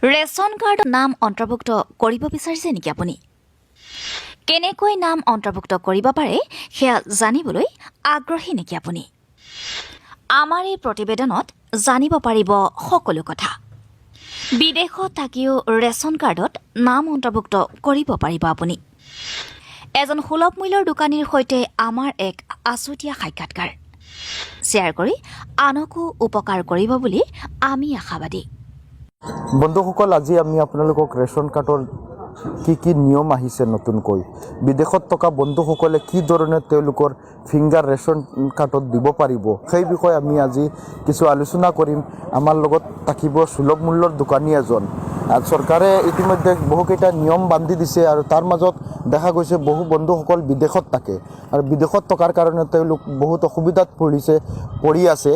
Ration কাৰ্ডত নাম অন্তৰ্ভুক্ত কৰিব বিচাৰিছে নেকি আপুনি? কেনেকৈ নাম অন্তৰ্ভুক্ত কৰিব পাৰে সেয়া জানিবলৈ আগ্ৰহী নেকি আপুনি? আমাৰ এই প্ৰতিবেদনত জানিব পাৰিব সকলো কথা। বিদেশত থাকিও ৰেচন কাৰ্ডত নাম অন্তৰ্ভুক্ত কৰিব পাৰিব আপুনি। এজন সুলভ মূল্যৰ দোকানীৰ সৈতে আমাৰ এক আছুতীয়া সাক্ষাৎকাৰ শ্বেয়াৰ কৰি আনকো উপকাৰ কৰিব বুলি আমি আশাবাদী। বন্ধুসকল, আজি আমি আপোনালোকক ৰেচন কাৰ্ডৰ কি নিয়ম আহিছে নতুনকৈ, বিদেশত থকা বন্ধুসকলে কি ধৰণে তেওঁলোকৰ ফিংগাৰ ৰেচন কাৰ্ডত দিব পাৰিব, সেই বিষয়ে আমি আজি কিছু আলোচনা কৰিম। আমাৰ লগত থাকিব সুলভ মূল্যৰ দোকানী এজন। চৰকাৰে ইতিমধ্যে বহুকেইটা নিয়ম বান্ধি দিছে আৰু তাৰ মাজত দেখা গৈছে বহু বন্ধুসকল বিদেশত থাকে আৰু বিদেশত থকাৰ কাৰণে তেওঁলোক বহুত অসুবিধাত পৰি আছে।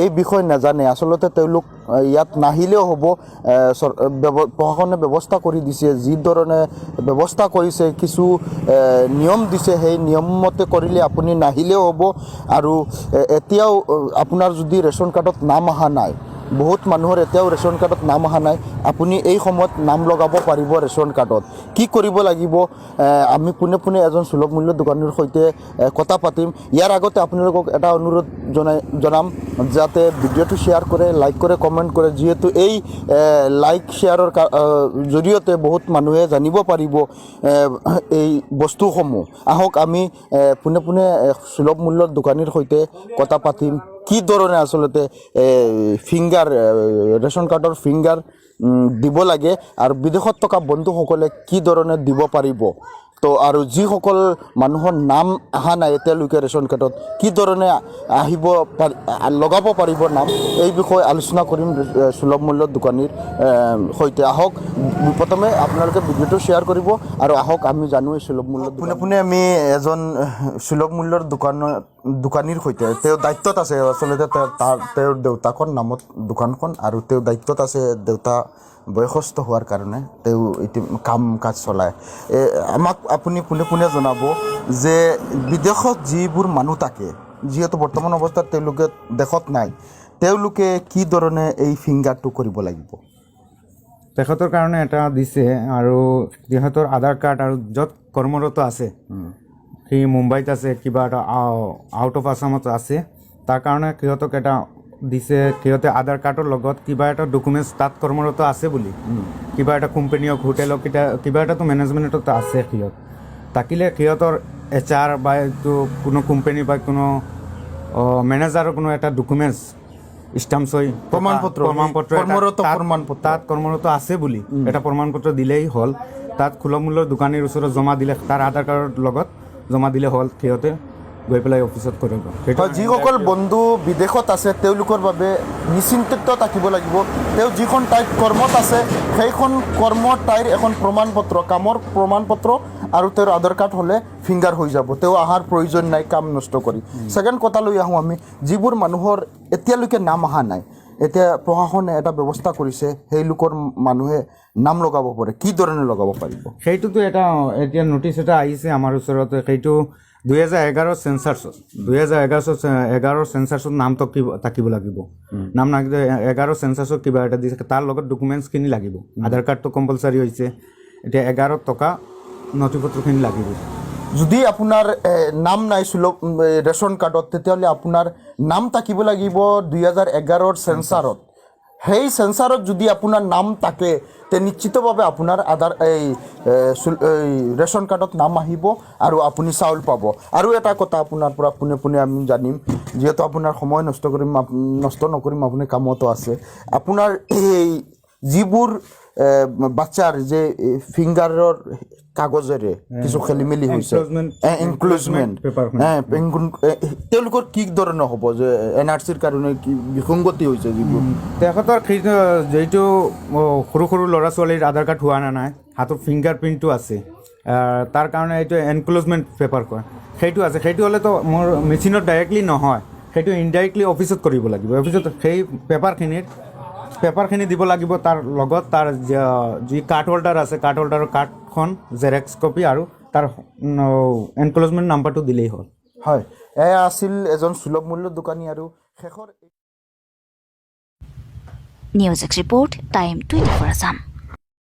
এই বিষয় নাজানে, আচলতে তেওঁলোক ইয়াত নাহিলেও হ'ব। প্ৰশাসনে ব্যৱস্থা কৰি দিছে, যি ধৰণে ব্যৱস্থা কৰিছে, কিছু নিয়ম দিছে, সেই নিয়ম মতে কৰিলে আপুনি নাহিলেও হ'ব। আৰু এতিয়াও আপোনাৰ যদি ৰেচন কাৰ্ডত নাম অহা নাই, বহুত মানুহৰ এতিয়াও ৰেচন কাৰ্ডত নাম অহা নাই, আপুনি এই সময়ত নাম লগাব পাৰিব ৰেচন কাৰ্ডত। কি কৰিব লাগিব, আমি পোনে পোনে এজন সুলভ মূল্যৰ দোকানীৰ সৈতে কথা পাতিম। ইয়াৰ আগতে আপোনালোকক এটা অনুৰোধ জনাম, যাতে ভিডিঅ'টো শ্বেয়াৰ কৰে, লাইক কৰে, কমেণ্ট কৰে, যিহেতু এই লাইক শ্বেয়াৰৰ জৰিয়তে বহুত মানুহে জানিব পাৰিব এই বস্তুসমূহ। আহক আমি পোনে পোনে সুলভ মূল্যৰ দোকানীৰ সৈতে কথা পাতিম, কি ধৰণে আচলতে ফিংগাৰ ৰেচন কাৰ্ডৰ ফিংগাৰ দিব লাগে আৰু বিদেশত থকা বন্ধুসকলে কি ধৰণে দিব পাৰিব। তো আৰু যিসকল মানুহৰ নাম অহা নাই এতিয়ালৈকে ৰেচন কাৰ্ডত, কি ধৰণে লগাব পাৰিব নাম, এই বিষয়ে আলোচনা কৰিম সুলভ মূল্যৰ দোকানীৰ সৈতে। আহক প্ৰথমে আপোনালোকে ভিডিঅ'টো শ্বেয়াৰ কৰিব আৰু আহক আমি জানো এই সুলভ মূল্যৰ পোনে পোনে আমি এজন সুলভ মূল্যৰ দোকানীৰ সৈতে, তেওঁ দায়িত্বত আছে আচলতে, তেওঁৰ দেউতাকৰ নামত দোকানখন আৰু তেওঁ দায়িত্বত আছে, দেউতা বয়সস্থ হোৱাৰ কাৰণে তেওঁ কাম কাজ চলায়। আমাক আপুনি পোনে পোনে জনাব যে বিদেশত যিবোৰ মানুহ থাকে, যিহেতু বৰ্তমান অৱস্থাত তেওঁলোকে দেশত নাই, তেওঁলোকে কি ধৰণে এই ফিংগাৰটো কৰিব লাগিব? তেখেতৰ কাৰণে এটা দিছে আৰু তেখেতৰ আধাৰ কাৰ্ড আৰু য'ত কৰ্মৰত আছে, সি মুম্বাইত আছে, কিবা এটা আউট অফ আছামত আছে, তাৰ কাৰণে সিহঁতক এটা দিছে। সিহঁতে আধাৰ কাৰ্ডৰ লগত কিবা এটা ডকুমেণ্টছ তাত কৰ্মৰত আছে বুলি, কিবা এটা কোম্পানী হওক, হোটেলক কিবা এটাতো মেনেজমেণ্টত আছে সিহঁত থাকিলে, সিহঁতৰ HR বা এইটো কোনো কোম্পানী বা কোনো মেনেজাৰৰ কোনো এটা ডকুমেণ্টছ ষ্টাম্প হৈ প্ৰমাণপত্ৰ তাত কৰ্মৰত আছে বুলি এটা প্ৰমাণপত্ৰ দিলেই হ'ল। তাত সুলভ মূল্যৰ দোকানীৰ ওচৰত জমা দিলে, তাৰ আধাৰ কাৰ্ডৰ লগত জমা দিলে হ'ল, সিহঁতে গৈ পেলাই অফিচত কৰিব। যিসকল বন্ধু বিদেশত আছে তেওঁলোকৰ বাবে নিশ্চিন্ত থাকিব লাগিব। তেওঁ যিখন ঠাইত কৰ্মত আছে সেইখন কৰ্মৰ ঠাইৰ এখন প্ৰমাণপত্ৰ, কামৰ প্ৰমাণপত্ৰ আৰু তেওঁৰ আধাৰ কাৰ্ড হ'লে ফিংগাৰ হৈ যাব। তেওঁ অহাৰ প্ৰয়োজন নাই কাম নষ্ট কৰি। ছেকেণ্ড কথা লৈ আহোঁ আমি, যিবোৰ মানুহৰ এতিয়ালৈকে নাম অহা নাই, এতিয়া প্ৰশাসনে এটা ব্যৱস্থা কৰিছে, সেই লোকৰ মানুহে নাম লগাব পাৰে, কি ধৰণে লগাব পাৰিব? সেইটোতো এটা এতিয়া নটিচ এটা আহিছে আমাৰ ওচৰতে, সেইটো 2011 চেঞ্চাৰ্ছত 2011 চেঞ্চাৰ্ছত নাম থাকিব লাগিব। নাম নাথাকিলে 11 চেঞ্চাৰ্ছত কিবা এটা দিছে, তাৰ লগত ডকুমেণ্টছখিনি লাগিব। আধাৰ কাৰ্ডটো কম্পালচাৰী হৈছে, এতিয়া 11 টকা নথিপত্ৰখিনি লাগিব। যদি আপোনাৰ নাম নাই ৰেচন কাৰ্ডত, তেতিয়াহ'লে আপোনাৰ নাম থাকিব লাগিব 2011 চেঞ্চাৰত। সেই চেঞ্চাৰত যদি আপোনাৰ নাম থাকে, তে নিশ্চিতভাৱে আপোনাৰ ৰেচন কাৰ্ডত নাম আহিব আৰু আপুনি চাউল পাব। আৰু এটা কথা আপোনাৰ পৰা পোনে পোনে আমি জানিম, যিহেতু আপোনাৰ সময় নষ্ট নকৰিম, আপুনি কামতো আছে। আপোনাৰ এই যিবোৰ বাচ্চাৰ যে ফিংগাৰৰ কাগজেৰে কিছু খেলি মেলি হৈছে, এনক্লোজমেণ্ট, তেওঁলোকৰ কি ধৰণৰ হ'ব যে NRCৰ কাৰণে কি বিসংগতি হৈছে? যিবোৰ তেখেতৰ যিটো সৰু সৰু ল'ৰা ছোৱালীৰ আধাৰ কাৰ্ড হোৱা নাই, হাতত ফিংগাৰ প্ৰিণ্টটো আছে, তাৰ কাৰণে এইটো এনক্লোজমেণ্ট পেপাৰ কয়, সেইটো আছে। সেইটো হ'লেতো মোৰ মেচিনত ডাইৰেক্টলি নহয়, সেইটো ইনডাইৰেক্টলি অফিচত কৰিব লাগিব। অফিচত সেই পেপাৰখিনি দিব লাগিব, তাৰ লগত তাৰ যি কাৰ্ড হোল্ডাৰ আছে, কাৰ্ড হোল্ডাৰৰ কাৰ্ডখন জেৰক্স কপি আৰু তাৰ এনক্লোজমেণ্ট নাম্বাৰটো দিলেই হ'ল। হয়, এয়া আছিল এজন সুলভ মূল্যৰ দোকানী। আৰু শেষৰ news x report time 24 Assam